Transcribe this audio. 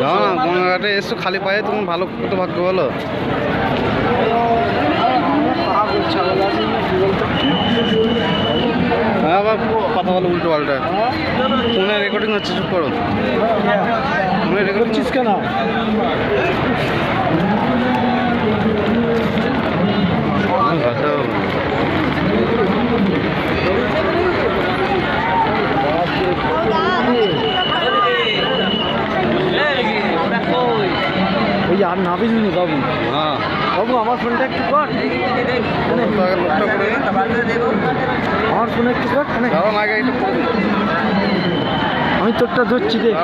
যাও না গঙ্গাঘাটে এসছো খালি পায়ে, তুমি ভালো কত ভাগ্য বলো। হ্যাঁ আবার কথা বলো উল্টো পাল্টা। ফোনে রেকর্ডিং হচ্ছে, চুপ করো। ফোনে রেকর্ডিং হচ্ছে কেন? ওই আর নাবিস নি বাবু। হ্যাঁ বাবু আমার ফোনটা একটু কর, আমার ফোনে একটু কর, আমি তোরটা ধরছি দেখ।